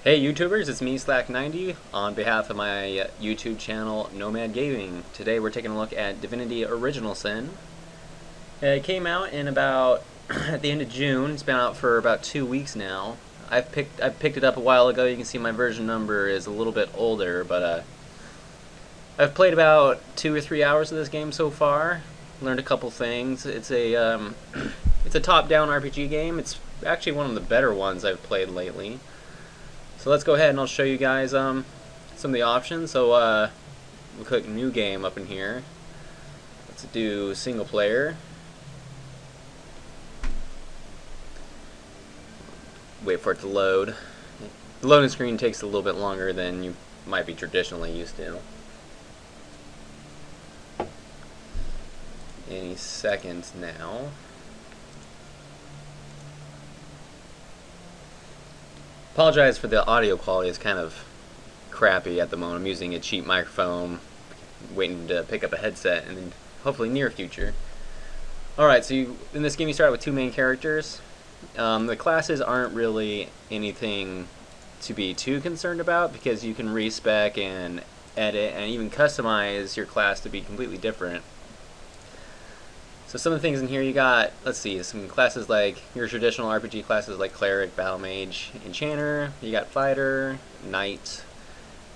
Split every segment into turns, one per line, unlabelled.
Hey YouTubers, it's me Slack90 on behalf of my YouTube channel Nomad Gaming. Today we're taking a look at Divinity Original Sin. It came out in about at the end of June. It's been out for about 2 weeks now. I picked it up a while ago. You can see my version number is a little bit older, but I've played about 2 or 3 hours of this game so far. Learned a couple things. It's a it's a top-down RPG game. It's actually one of the better ones I've played lately. So let's go ahead and I'll show you guys some of the options. So we'll click new game up in here. Let's do single player. Wait for it to load. The loading screen takes a little bit longer than you might be traditionally used to. Any seconds now. Apologize for the audio quality. It's kind of crappy at the moment. I'm using a cheap microphone, waiting to pick up a headset, and then hopefully near future. Alright, so in this game you start out with two main characters. The classes aren't really anything to be too concerned about because you can respec and edit and even customize your class to be completely different. So some of the things in here you got, let's see, some classes like your traditional RPG classes like Cleric, Battle Mage, Enchanter. You got Fighter, Knight,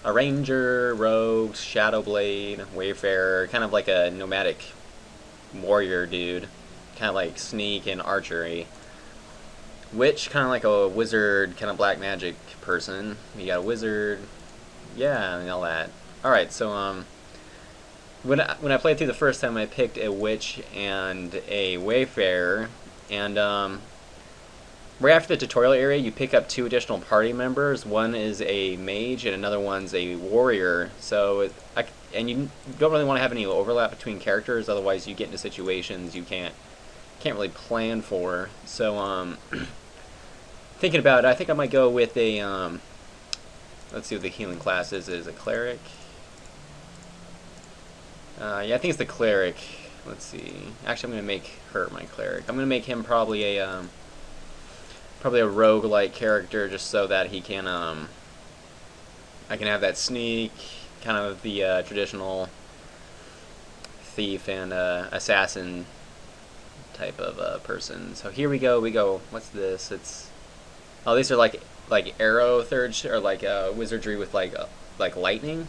a Ranger, Rogue, Shadowblade, Wayfarer, kind of like a nomadic warrior dude, kind of like Sneak and Archery. Witch, kind of like a wizard, kind of black magic person. You got a wizard, yeah, and all that. Alright, so when I played through the first time, I picked a witch and a wayfarer, and right after the tutorial area, you pick up two additional party members. One is a mage, and another one's a warrior. So, and you don't really want to have any overlap between characters, otherwise you get into situations you can't really plan for. So, thinking about it, I think I might go with a let's see what the healing class is. Is a cleric. Yeah, I think it's the cleric. Let's see. Actually, I'm gonna make her my cleric. I'm gonna make him probably a rogue-like character, just so that he can I can have that sneak, kind of the traditional thief and assassin type of person. So here we go. What's this? These are like arrow third or like wizardry with like lightning.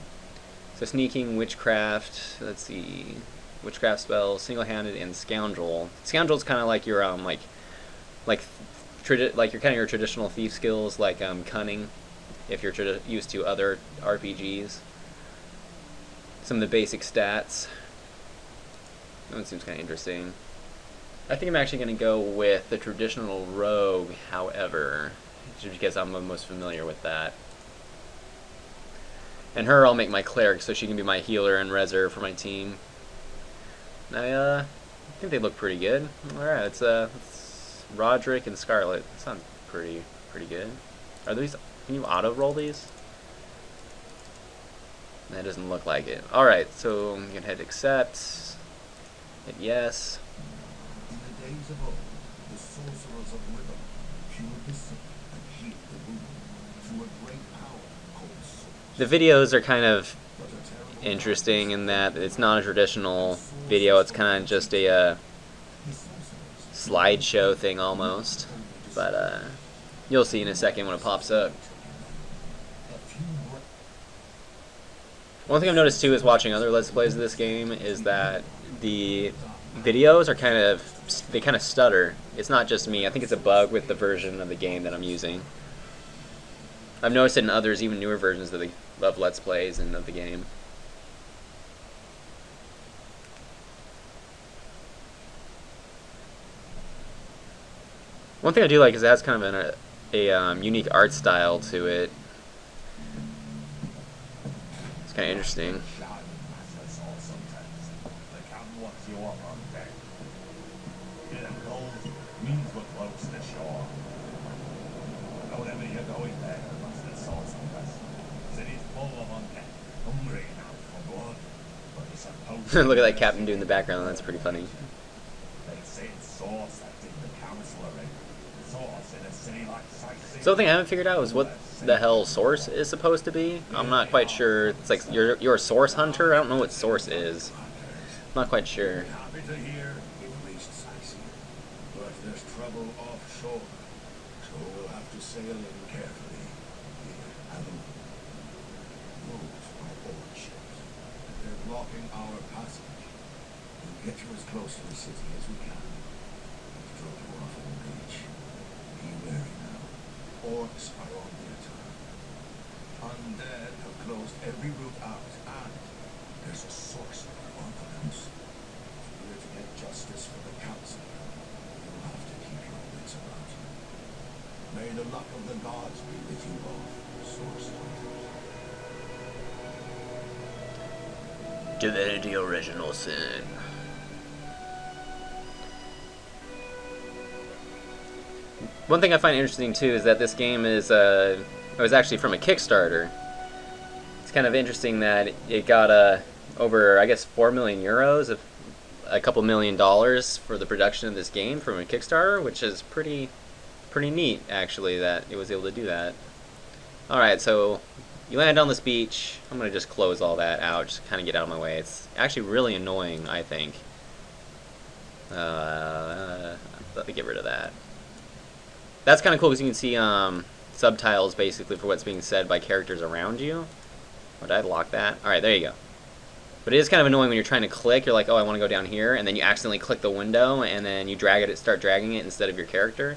So sneaking, witchcraft, let's see, witchcraft spell, single-handed, and scoundrel. Scoundrel's kind of like your your kind of your traditional thief skills, like cunning, if you're used to other RPGs. Some of the basic stats. That one seems kind of interesting. I think I'm actually going to go with the traditional rogue, however, just because I'm the most familiar with that. And her I'll make my cleric so she can be my healer and reser for my team. I think they look pretty good. Alright, it's Roderick and Scarlet. That sounds pretty good. Are these, can you auto roll these? That doesn't look like it. Alright, so I'm gonna hit accept. Hit yes.
In the days of old, the sorcerers of rhythm cured the sick and healed the wounded through a great power called source.
The videos are kind of interesting in that it's not a traditional video. It's kind of just a slideshow thing almost. But you'll see in a second when it pops up. One thing I've noticed too is watching other Let's Plays of this game is that the videos are kind of stutter. It's not just me. I think it's a bug with the version of the game that I'm using. I've noticed it in others, even newer versions of Let's Plays and of the game. One thing I do like is it has kind of a unique art style to it. It's kind of interesting. Look at that captain dude in the background. That's pretty funny. So the thing I haven't figured out is what the hell source is supposed to be. I'm not quite sure. It's like you're a source hunter. I don't know what source is. I'm not quite sure.
Happy to hear you've reached Saxia, but there's trouble offshore, so we'll have to sail in carefully. Here, have a look. Those are old ships. They're blocking our passage. We'll get you as close to the city as we can. Let's drop you off at the beach. Be wary now. Orcs are on the attack. Undead have closed every route out, and there's a sorcerer on the loose. If we're to get justice for the council, you'll have to keep your wits about you. May the luck of the gods be with you both, source hunters.
Divinity Original Sin. One thing I find interesting too is that this game is it was actually from a Kickstarter. It's kind of interesting that it got over, I guess, 4 million euros, a couple $1 million for the production of this game from a Kickstarter, which is pretty neat actually that it was able to do that. All right, so you land on this beach. I'm gonna just close all that out, just kind of get out of my way. It's actually really annoying, I think. Let me get rid of that. That's kind of cool because you can see subtitles basically for what's being said by characters around you. Oh, did I lock that? Alright, there you go. But it is kind of annoying when you're trying to click. You're like, oh, I want to go down here, and then you accidentally click the window, and then you start dragging it instead of your character.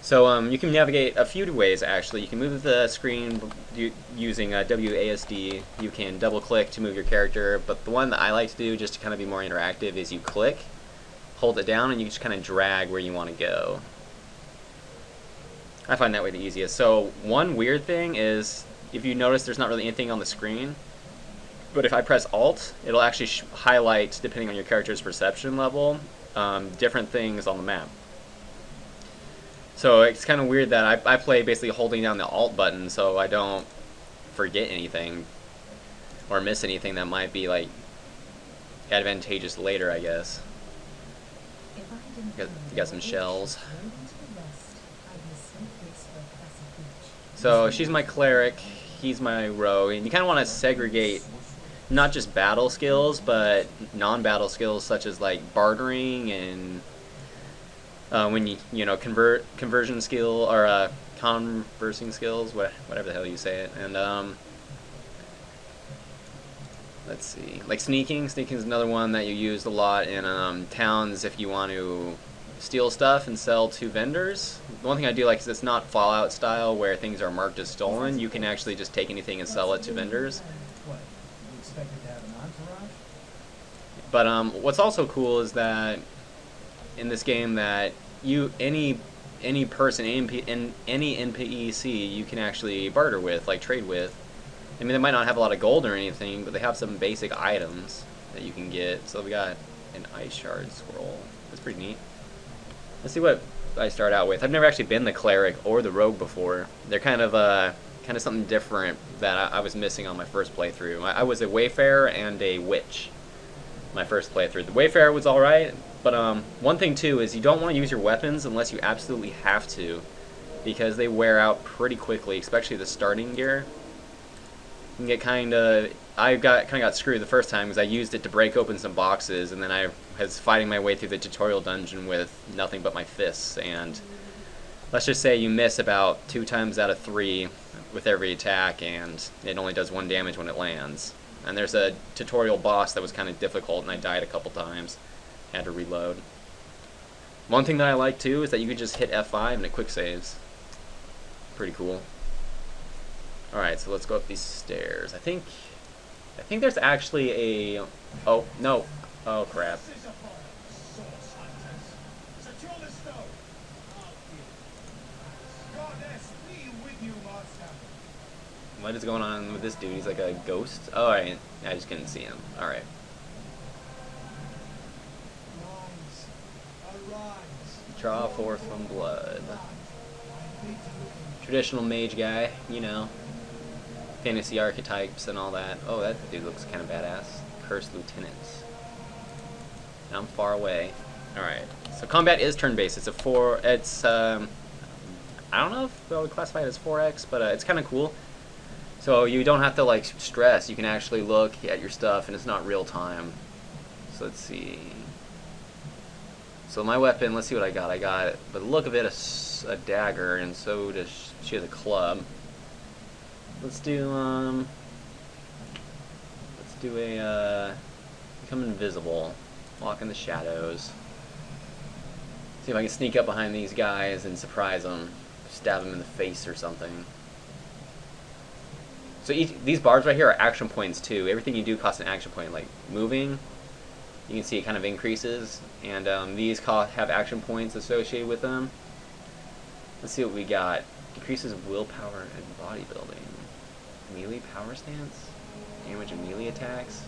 So you can navigate a few ways, actually. You can move the screen using WASD. You can double-click to move your character, but the one that I like to do, just to kind of be more interactive, is you click, hold it down, and you just kind of drag where you want to go. I find that way the easiest. So one weird thing is, if you notice there's not really anything on the screen, but if I press Alt, it'll actually highlight, depending on your character's perception level, different things on the map. So it's kind of weird that I play basically holding down the Alt button so I don't forget anything or miss anything that might be like advantageous later, I guess. You got some shells. So she's my cleric, he's my rogue, and you kind of want to segregate not just battle skills, but non-battle skills such as like bartering and when you know conversion skill or conversing skills, whatever the hell you say it, and let's see, like sneaking. Sneaking is another one that you use a lot in towns if you want to steal stuff and sell to vendors. The one thing I do like is it's not Fallout style where things are marked as stolen. You can actually just take anything and sell it to vendors.
What? You expected to have an entourage?
But what's also cool is that in this game that any person, any NPC you can actually barter with, like trade with. I mean, they might not have a lot of gold or anything, but they have some basic items that you can get. So we got an ice shard scroll. That's pretty neat. Let's see what I start out with. I've never actually been the cleric or the rogue before. They're kind of something different that I was missing on my first playthrough. I was a wayfarer and a witch my first playthrough. The wayfarer was alright, but one thing too is you don't want to use your weapons unless you absolutely have to, because they wear out pretty quickly, especially the starting gear. You can get I got screwed the first time because I used it to break open some boxes, and then I was fighting my way through the tutorial dungeon with nothing but my fists, and let's just say you miss about 2 times out of 3 with every attack, and it only does 1 damage when it lands. And there's a tutorial boss that was kind of difficult, and I died a couple times. Had to reload. One thing that I like too is that you can just hit F5 and it quick saves. Pretty cool. Alright, so let's go up these stairs. I think there's actually a... Oh, no. Oh, crap. What is going on with this dude? He's like a ghost? Oh, alright. I just couldn't see him. Alright. Draw forth from blood. Traditional mage guy, you know. Fantasy archetypes and all that. Oh, that dude looks kind of badass. Cursed lieutenants. I'm far away. Alright. So combat is turn-based. It's I don't know if I would classify it as 4X, but it's kind of cool. So you don't have to like stress. You can actually look at your stuff, and it's not real time. So let's see. So my weapon, let's see what I got. I got, by the look of it, a dagger, and so does she has a club. Let's do a become invisible, walk in the shadows. See if I can sneak up behind these guys and surprise them, stab them in the face or something. So these bars right here are action points too. Everything you do costs an action point. Like moving, you can see it kind of increases, and these have action points associated with them. Let's see what we got. Decreases willpower and bodybuilding. Melee power stance. Damage and melee attacks.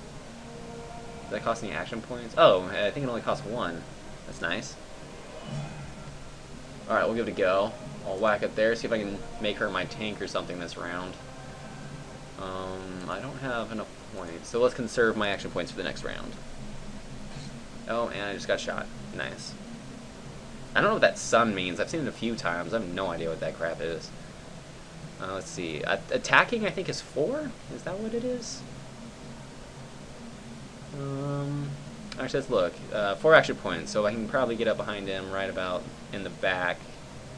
Does that cost any action points? Oh, I think it only costs 1. That's nice. Alright, we'll give it a go. I'll whack it there, see if I can make her my tank or something this round. I don't have enough points, so let's conserve my action points for the next round. Oh, and I just got shot. Nice. I don't know what that sun means. I've seen it a few times. I have no idea what that crap is. Let's see. Attacking, I think, is 4? Is that what it is? Actually, let's look. 4 action points, so I can probably get up behind him right about in the back.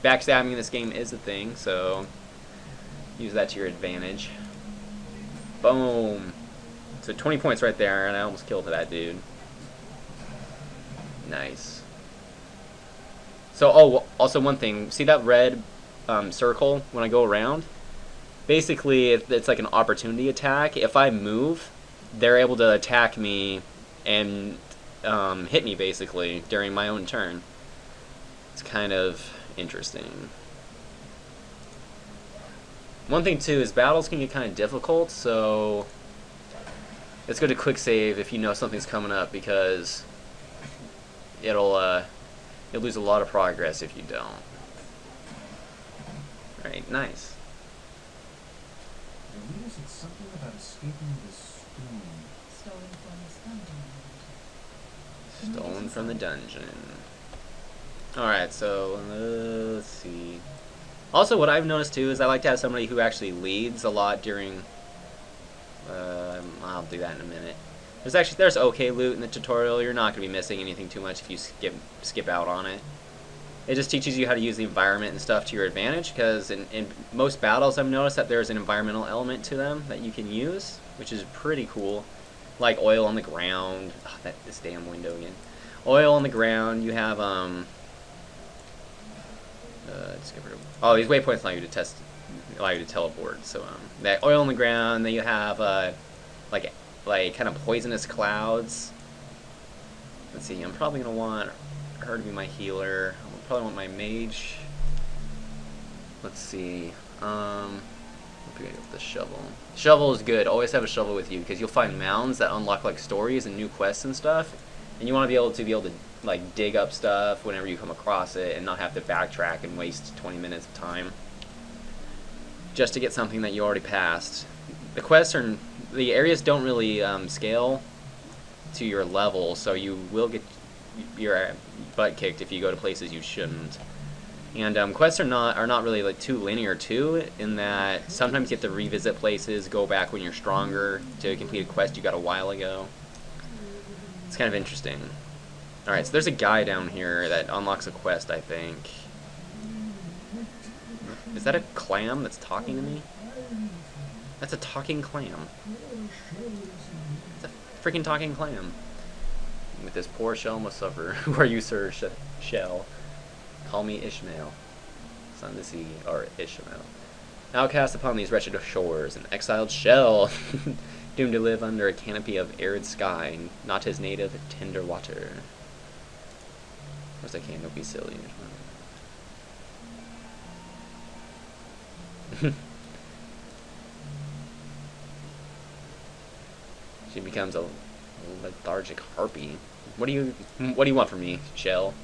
Backstabbing in this game is a thing, so use that to your advantage. Boom. So 20 points right there, and I almost killed that dude. Nice. So, oh, also one thing. See that red circle when I go around? Basically, it's like an opportunity attack. If I move, they're able to attack me and hit me, basically, during my own turn. It's kind of interesting. One thing, too, is battles can get kind of difficult, so let's go to quick save if you know something's coming up, because you'll lose a lot of progress if you don't. Alright, nice.
The leader said something about escaping the stone.
Stolen from the dungeon. Alright, so let's see. Also, what I've noticed too is I like to have somebody who actually leads a lot during. I'll do that in a minute. There's okay loot in the tutorial. You're not going to be missing anything too much if you skip out on it. It just teaches you how to use the environment and stuff to your advantage, because in most battles I've noticed that there's an environmental element to them that you can use, which is pretty cool. Like oil on the ground. Oh, this damn window again. Oil on the ground. You have these waypoints allow you to teleport. So that oil on the ground. Then you have like kind of poisonous clouds. Let's see. I'm probably gonna want her to be my healer. I'll probably want my mage. Let's see. I'm gonna go with the shovel. Shovel is good. Always have a shovel with you, because you'll find mounds that unlock like stories and new quests and stuff, and you want to be able to like dig up stuff whenever you come across it, and not have to backtrack and waste 20 minutes of time just to get something that you already passed. The areas don't really scale to your level, so you will get your butt kicked if you go to places you shouldn't. And quests are not really like too linear too, in that sometimes you have to revisit places, go back when you're stronger to complete a quest you got a while ago. It's kind of interesting. Alright, so there's a guy down here that unlocks a quest, I think. Is that a clam that's talking to me? That's a talking clam. It's a freaking talking clam. With this poor shell must suffer. Who are you, sir, shell? Call me Ishmael, son of the sea, or Ishmael. Outcast upon these wretched shores, an exiled shell, doomed to live under a canopy of arid sky, not his native tender water. Of course I can't, don't be silly. She becomes a lethargic harpy. What do you want from me, shell?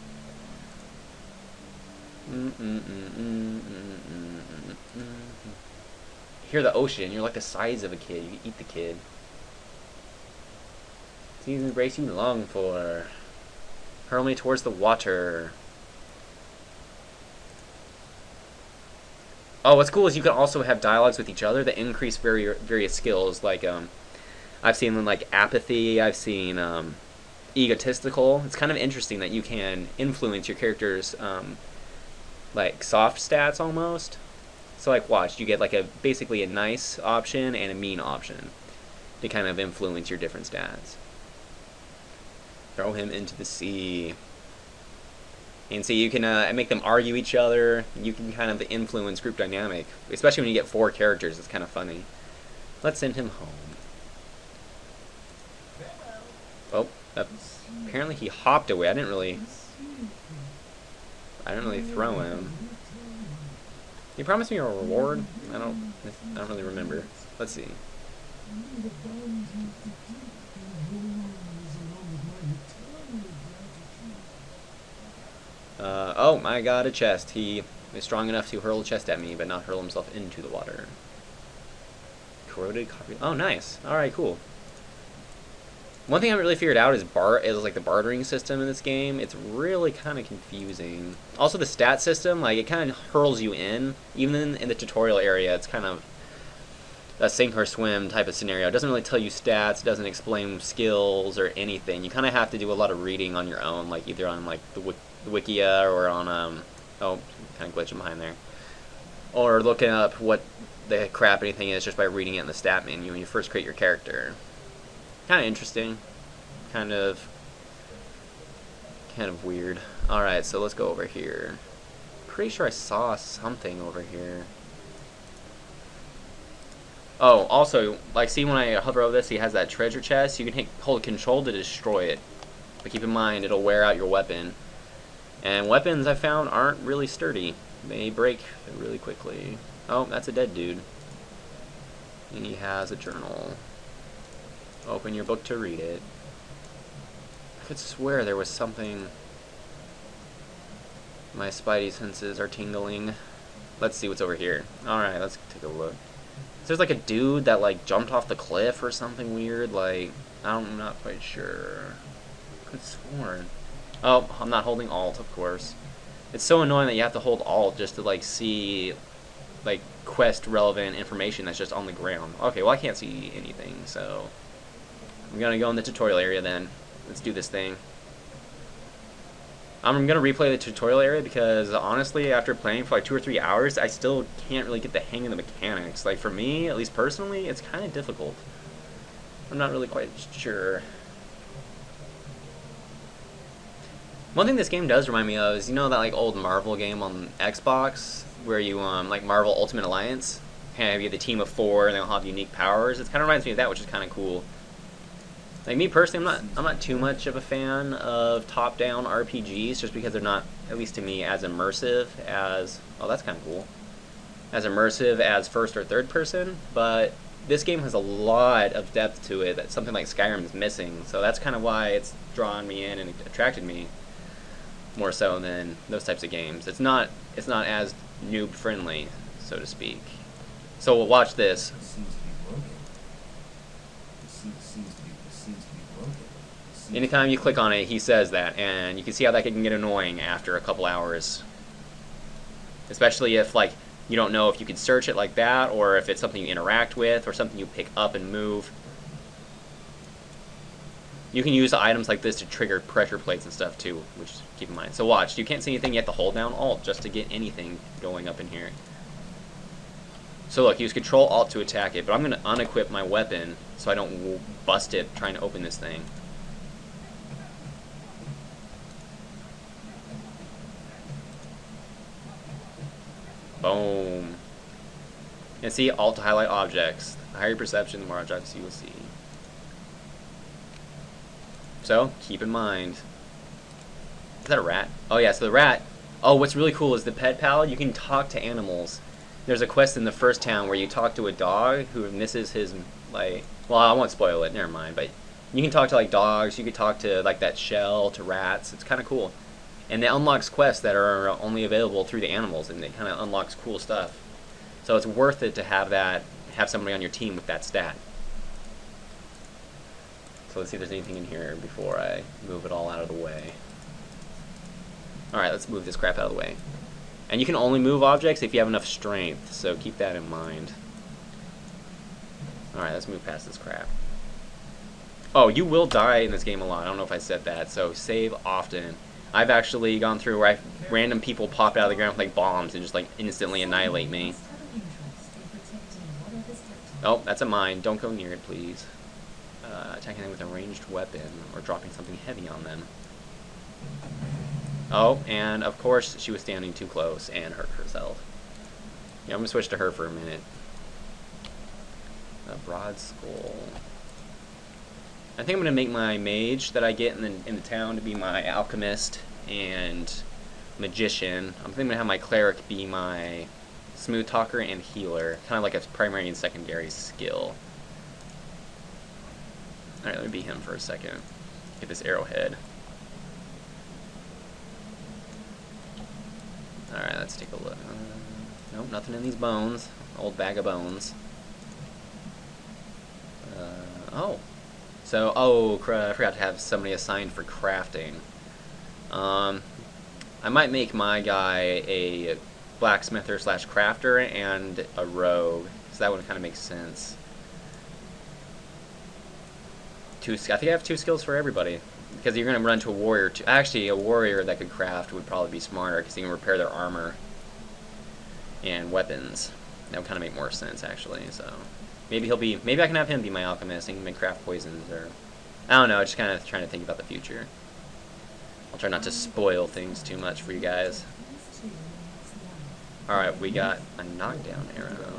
Hear the ocean. You're like the size of a kid. You eat the kid. Seize the embrace you long for. Hurl me towards the water. Oh, what's cool is you can also have dialogues with each other that increase various skills. Like I've seen like apathy. I've seen egotistical. It's kind of interesting that you can influence your character's like soft stats almost. So like watch, you get like a basically a nice option and a mean option to kind of influence your different stats. Throw him into the sea. And see, you can make them argue each other. You can kind of influence group dynamic, especially when you get 4 characters. It's kind of funny. Let's send him home. Oh, apparently he hopped away. I didn't really throw him. He promised me a reward. I don't really remember. Let's see. Oh, I got a chest. He is strong enough to hurl a chest at me, but not hurl himself into the water. Corroded copy. Oh, nice. All right, cool. One thing I haven't really figured out is like the bartering system in this game. It's really kind of confusing. Also, the stat system, like it kind of hurls you in. Even in the tutorial area, it's kind of a sink or swim type of scenario. It doesn't really tell you stats. It doesn't explain skills or anything. You kind of have to do a lot of reading on your own, like either on like the Wikia or on oh, kind of glitching behind there, or looking up what the crap anything is just by reading it in the stat menu when you first create your character. Kind of interesting, kind of weird. All right, so let's go over here. Pretty sure I saw something over here. Oh, also, like, see when I hover over this, he has that treasure chest. You can hold control to destroy it, but keep in mind it'll wear out your weapon. And weapons I found aren't really sturdy. They break really quickly. Oh, that's a dead dude. And he has a journal. Open your book to read it. I could swear there was something. My spidey senses are tingling. Let's see what's over here. Alright, let's take a look. There's like a dude that like jumped off the cliff or something weird. Like, I'm not quite sure. I could have sworn. Oh, I'm not holding Alt, of course. It's so annoying that you have to hold Alt just to like see like quest relevant information that's just on the ground. Okay, well I can't see anything, so I'm gonna go in the tutorial area then. Let's do this thing. I'm gonna replay the tutorial area because honestly, after playing for like 2 or 3 hours, I still can't really get the hang of the mechanics. Like for me, at least personally, it's kind of difficult. I'm not really quite sure. One thing this game does remind me of is, you know that like old Marvel game on Xbox where you like Marvel Ultimate Alliance, kind of you have the team of 4 and they'll have unique powers. It kind of reminds me of that, which is kind of cool. Like me personally, I'm not too much of a fan of top-down RPGs just because they're not, at least to me, as immersive as, oh that's kind of cool, as immersive as first or third person. But this game has a lot of depth to it that something like Skyrim is missing. So that's kind of why it's drawn me in and attracted me more so than those types of games. It's not as noob friendly, so to speak. So we'll watch this.
It seems to be broken. It seems to be broken.
Anytime you click on it, he says that, and you can see how that can get annoying after a couple hours. Especially if like you don't know if you can search it like that, or if it's something you interact with, or something you pick up and move. You can use items like this to trigger pressure plates and stuff too, which keep in mind. So watch, you can't see anything, you have to hold down Alt just to get anything going up in here. So look, use Control Alt to attack it, but I'm going to unequip my weapon so I don't bust it trying to open this thing. Boom. And see, Alt to highlight objects. The higher your perception, the more objects you will see. So, keep in mind. Is that a rat? Oh yeah, so the rat. Oh, what's really cool is the pet pal, you can talk to animals. There's a quest in the first town where you talk to a dog who misses his, like, well, I won't spoil it, never mind, but you can talk to, like, dogs, you can talk to, like, that shell, to rats, it's kind of cool. And it unlocks quests that are only available through the animals, and it kind of unlocks cool stuff. So it's worth it to have somebody on your team with that stat. So let's see if there's anything in here before I move it all out of the way. Alright, let's move this crap out of the way. And you can only move objects if you have enough strength, so keep that in mind. Alright, let's move past this crap. Oh, you will die in this game a lot. I don't know if I said that, so save often. I've actually gone through where random people pop out of the ground with like bombs and just like instantly annihilate me. Oh, that's a mine. Don't go near it, please. Attacking them with a ranged weapon or dropping something heavy on them. Oh, and of course she was standing too close and hurt herself. Yeah, I'm gonna switch to her for a minute. A broad skull. I think I'm gonna make my mage that I get in the town to be my alchemist and magician. I'm thinking I'm gonna have my cleric be my smooth talker and healer, kind of like a primary and secondary skill. All right, let me be him for a second. Get this arrowhead. All right, let's take a look. Nope, nothing in these bones. Old bag of bones. Oh. So, I forgot to have somebody assigned for crafting. I might make my guy a blacksmither slash crafter and a rogue, so that one kind of makes sense. I think I have 2 skills for everybody, because you're going to run to a warrior. Actually, a warrior that could craft would probably be smarter, because he can repair their armor and weapons. That would kind of make more sense, actually. So maybe I can have him be my alchemist and he can make craft poisons, or I don't know. Just kind of trying to think about the future. I'll try not to spoil things too much for you guys. All right, we got a knockdown arrow.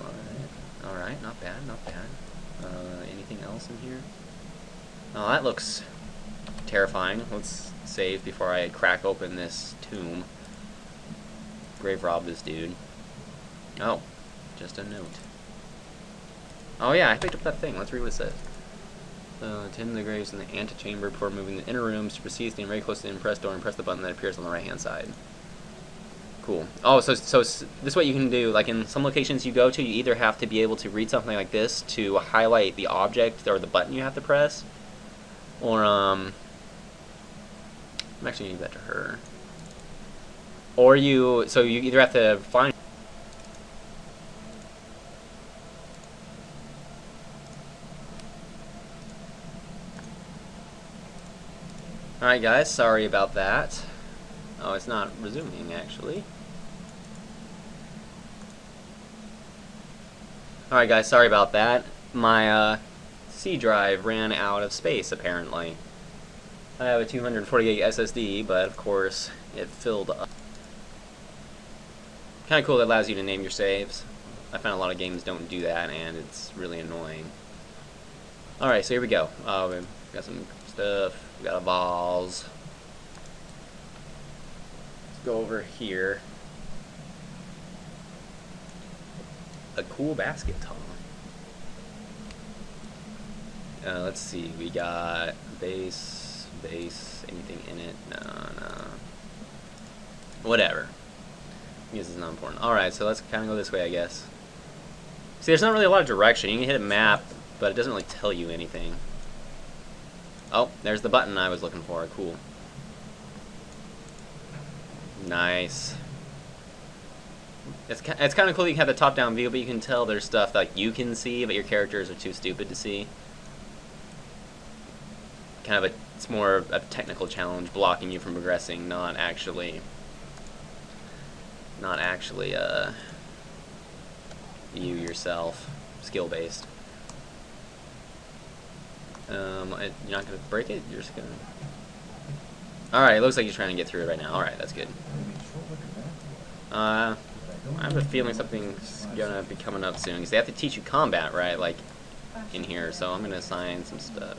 All right, not bad, not bad. Anything else in here? Oh, that looks terrifying. Let's save before I crack open this tomb. Grave rob this dude. Oh, just a note. Oh yeah, I picked up that thing. Let's read what it says. Tend the graves in the antechamber before moving the inner rooms. To proceed, stand very close to the impress door and press the button that appears on the right-hand side. Cool. Oh, so this is what you can do. Like in some locations you go to, you either have to be able to read something like this to highlight the object or the button you have to press, or I'm actually gonna give that to her. Or you either have to find. Alright guys, sorry about that. Oh, it's not resuming actually. Alright guys, sorry about that. My C drive ran out of space apparently. I have a 240 gig SSD, but of course it filled up. Kind of cool that allows you to name your saves. I found a lot of games don't do that and it's really annoying. Alright, so here we go. We've got some stuff. We got a vase. Let's go over here. A cool basket top. Let's see. We got base. Anything in it? No. Whatever. This is not important. All right, so let's kind of go this way, I guess. See, there's not really a lot of direction. You can hit a map, but it doesn't really tell you anything. Oh, there's the button I was looking for. Cool. Nice. It's kind of cool that you have the top-down view, but you can tell there's stuff that you can see, but your characters are too stupid to see. It's more of a technical challenge, blocking you from progressing, not actually, you yourself, skill-based. You're not gonna break it. You're just gonna. All right, it looks like you're trying to get through it right now. All right, that's good. I have a feeling something's gonna be coming up soon because they have to teach you combat, right? Like in here, so I'm gonna assign some stuff.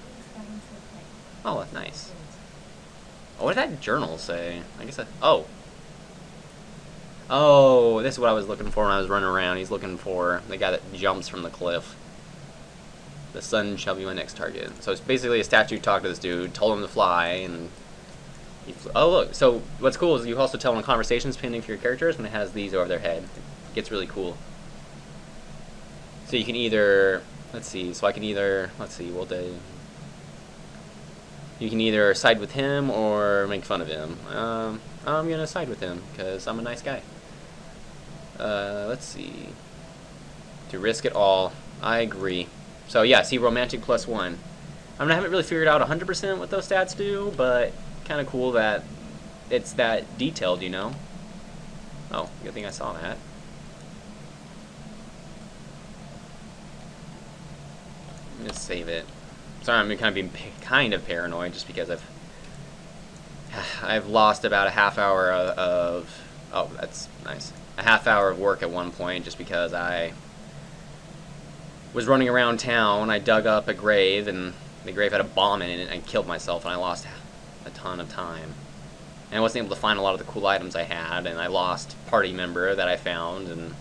Oh, that's nice. Oh, what did that journal say? I guess Oh, this is what I was looking for when I was running around. He's looking for the guy that jumps from the cliff. The sun shall be my next target. So it's basically a statue talked to this dude, told him to fly, and oh look. So what's cool is you also tell them conversations pending for your characters when it has these over their head. It gets really cool. So you can either you can either side with him or make fun of him. I'm gonna side with him because I'm a nice guy. Let's see. To risk it all. I agree. So yeah, see, romantic +1. I mean, I haven't really figured out 100% what those stats do, but kind of cool that it's that detailed, you know? Oh, good thing I saw that. I'm gonna save it. Sorry, I'm kind of being kind of paranoid just because I've lost about a half hour of oh, that's nice. A half hour of work at one point just because I was running around town. I dug up a grave, and the grave had a bomb in it, and I killed myself, and I lost a ton of time. And I wasn't able to find a lot of the cool items I had, and I lost party member that I found, and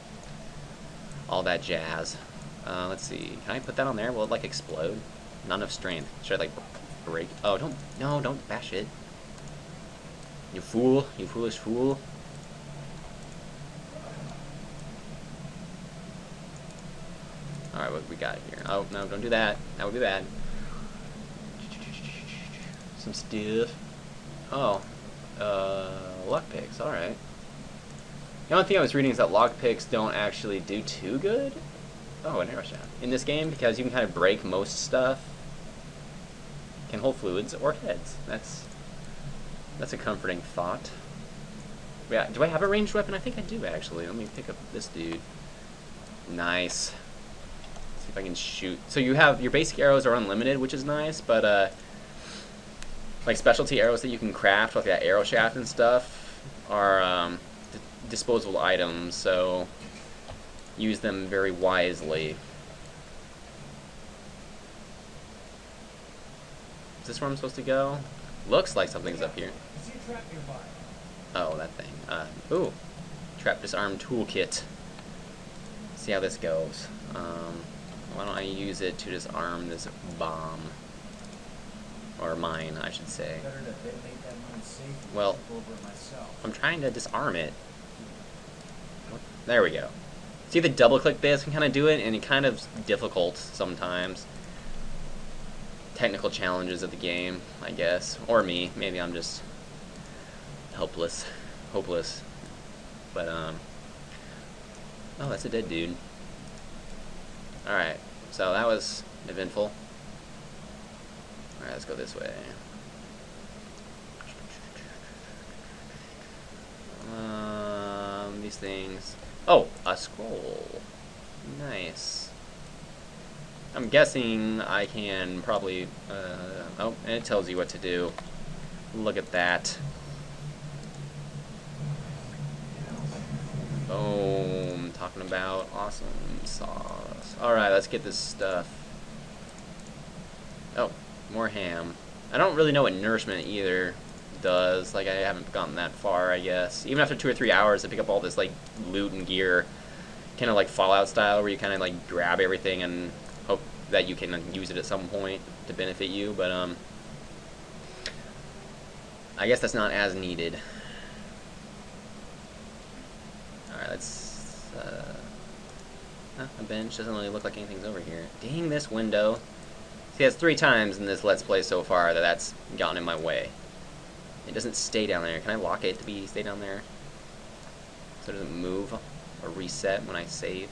all that jazz. Let's see. Can I put that on there? Will it, like, explode? Not enough strength. Should I, like, break? Oh, don't bash it. You fool. You foolish fool. Alright, what we got here? Oh, no, don't do that. That would be bad. Some stuff. Oh. Lockpicks, alright. The only thing I was reading is that lockpicks don't actually do too good. Oh, an arrow shaft. In this game, because you can kind of break most stuff. Can hold fluids or heads. That's a comforting thought. Yeah, do I have a ranged weapon? I think I do, actually. Let me pick up this dude. Nice. See if I can shoot. So you have your basic arrows are unlimited, which is nice, but like specialty arrows that you can craft with that arrow shaft and stuff are disposable items, so use them very wisely. Is this where I'm supposed to go? Looks like something's up here. Oh, that thing. Ooh. Trap disarm toolkit. See how this goes. Why don't I use it to disarm this bomb? Or mine, I should say. Well, I'm trying to disarm it. There we go. See, the double click this can kind of do it, and it kind of difficult sometimes. Technical challenges of the game, I guess. Or me. Maybe I'm just hopeless. But, oh, that's a dead dude. Alright, so that was eventful. Alright, let's go this way. These things. Oh, a scroll. Nice. I'm guessing I can probably, oh, and it tells you what to do. Look at that. Boom. Talking about awesome sauce. Alright, let's get this stuff. Oh, more ham. I don't really know what nourishment either does. Like, I haven't gotten that far, I guess. Even after 2 or 3 hours, I pick up all this, like, loot and gear. Kind of like Fallout style, where you kind of, like, grab everything and hope that you can use it at some point to benefit you. But, I guess that's not as needed. Alright, let's, a bench. Doesn't really look like anything's over here. Dang this window. See, that's 3 times in this Let's Play so far that that's gotten in my way. It doesn't stay down there. Can I lock it to stay down there? So it doesn't move or reset when I save.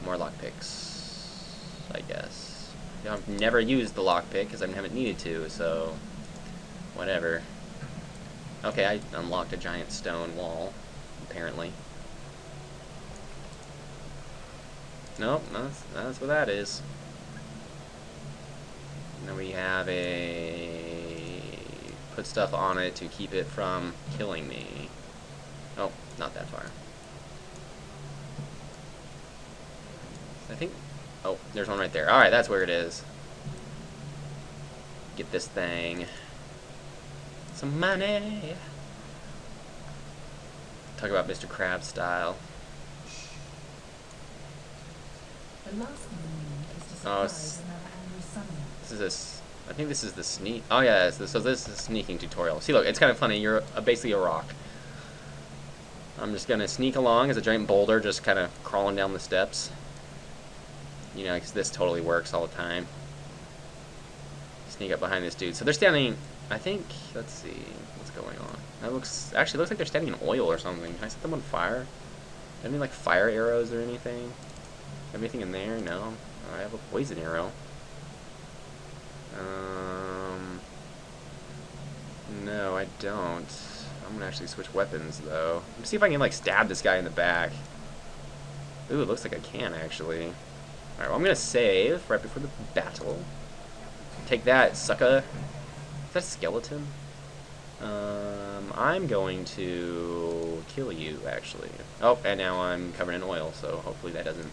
More lockpicks, I guess. You know, I've never used the lockpick because I haven't needed to, so whatever. Okay, I unlocked a giant stone wall, apparently. Nope, that's what that is. And then we have a put stuff on it to keep it from killing me. Oh, not that far. I think, oh, there's one right there. Alright, that's where it is. Get this thing. Some money. Talk about Mr. Krabs style.
The last moon is to
Oh,
surprise another angry sunlight.
This is this. I think this is the sneak. Oh yeah, so this is a sneaking tutorial. See, look, it's kind of funny. You're basically a rock. I'm just gonna sneak along as a giant boulder, just kind of crawling down the steps. You know, because this totally works all the time. Sneak up behind this dude. So they're standing. I think. Let's see what's going on. That looks actually looks like they're standing in oil or something. Can I set them on fire? Any like fire arrows or anything? Anything in there? No. I have a poison arrow. No, I don't. I'm gonna actually switch weapons though. Let me see if I can like stab this guy in the back. Ooh, it looks like I can actually. Alright, well, I'm gonna save right before the battle. Take that, sucker. Is that a skeleton? I'm going to kill you, actually. Oh, and now I'm covered in oil, so hopefully that doesn't...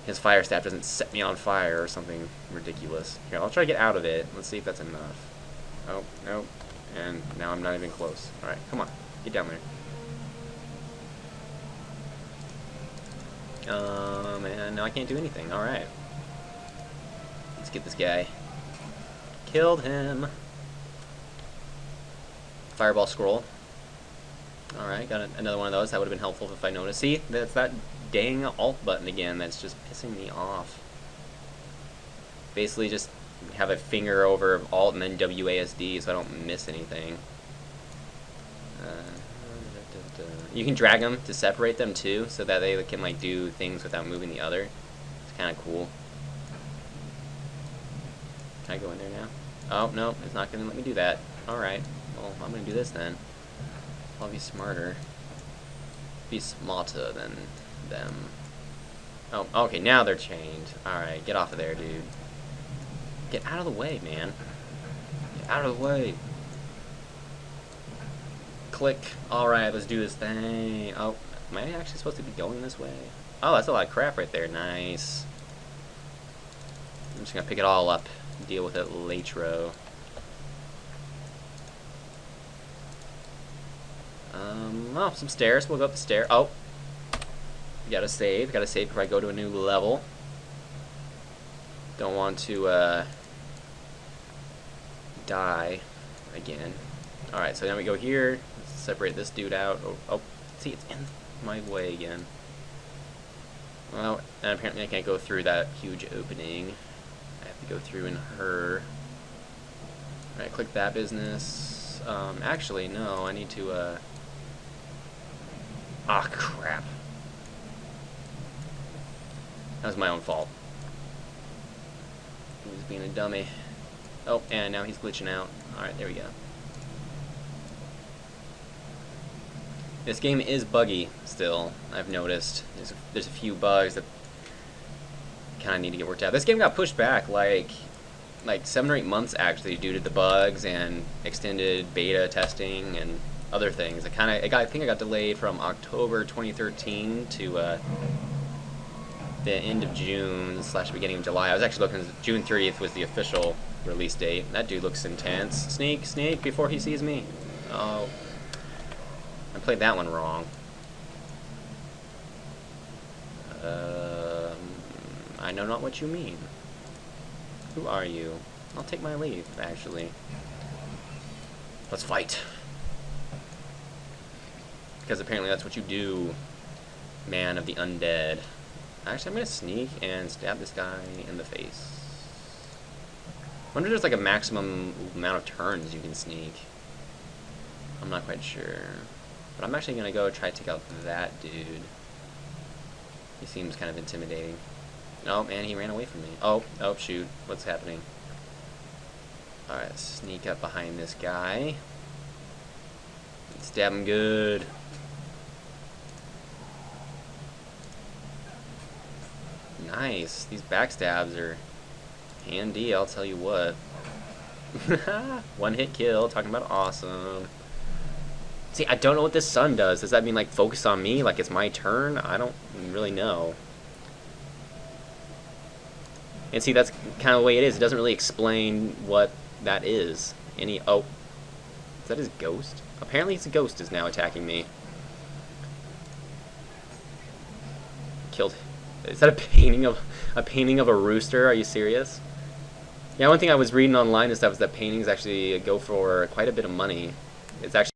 His fire staff doesn't set me on fire or something ridiculous. Here, I'll try to get out of it. Let's see if that's enough. Oh, no. And now I'm not even close. Alright, come on. Get down there. And now I can't do anything. Alright. Let's get this guy. Killed him. Fireball scroll. Alright, got another one of those. That would have been helpful if I noticed. See, that's that dang alt button again that's just pissing me off. Basically just have a finger over alt and then WASD so I don't miss anything. You can drag them to separate them too, so that they can like do things without moving the other. It's kind of cool. Can I go in there now? Oh, no, it's not going to let me do that. Alright, well, I'm going to do this then. I'll be smarter. Be smarter than them. Oh, okay, now they're chained. Alright, get off of there, dude. Get out of the way, man. Get out of the way. Click. Alright, let's do this thing. Oh, am I actually supposed to be going this way? Oh, that's a lot of crap right there. Nice. I'm just going to pick it all up. Deal with it later. Oh, some stairs. We'll go up the stair. Oh. Gotta save. Gotta save before I go to a new level. Don't want to, die again. Alright, so now we go here. Let's separate this dude out. Oh, see, it's in my way again. Well, and apparently I can't go through that huge opening. I have to go through in her. Alright, click that business. Actually, no, I need to, ah, crap. That was my own fault. He was being a dummy. Oh, and now he's glitching out. Alright, there we go. This game is buggy still, I've noticed. There's a few bugs that kind of need to get worked out. This game got pushed back like 7 or 8 months actually due to the bugs and extended beta testing and other things. I think it got delayed from October 2013 to the end of June / beginning of July. I was actually looking. June 30th was the official release date. That dude looks intense. Sneak before he sees me. Oh, I played that one wrong. I know not what you mean. Who are you? I'll take my leave, actually. Let's fight. Because apparently that's what you do, man of the undead. Actually, I'm going to sneak and stab this guy in the face. I wonder if there's like a maximum amount of turns you can sneak. I'm not quite sure. But I'm actually going to go try to take out that dude. He seems kind of intimidating. Oh, man, he ran away from me. Oh, shoot. What's happening? Alright, let's sneak up behind this guy. Stab him good. Nice. These backstabs are handy, I'll tell you what. One hit kill, talking about awesome. See, I don't know what this sun does. Does that mean, like, focus on me? Like, it's my turn? I don't really know. And see, that's kind of the way it is. It doesn't really explain what that is. Oh. Is that his ghost? Apparently his ghost is now attacking me. Killed him. Is that a painting of a rooster? Are you serious? Yeah, one thing I was reading online and stuff is that paintings actually go for quite a bit of money. It's actually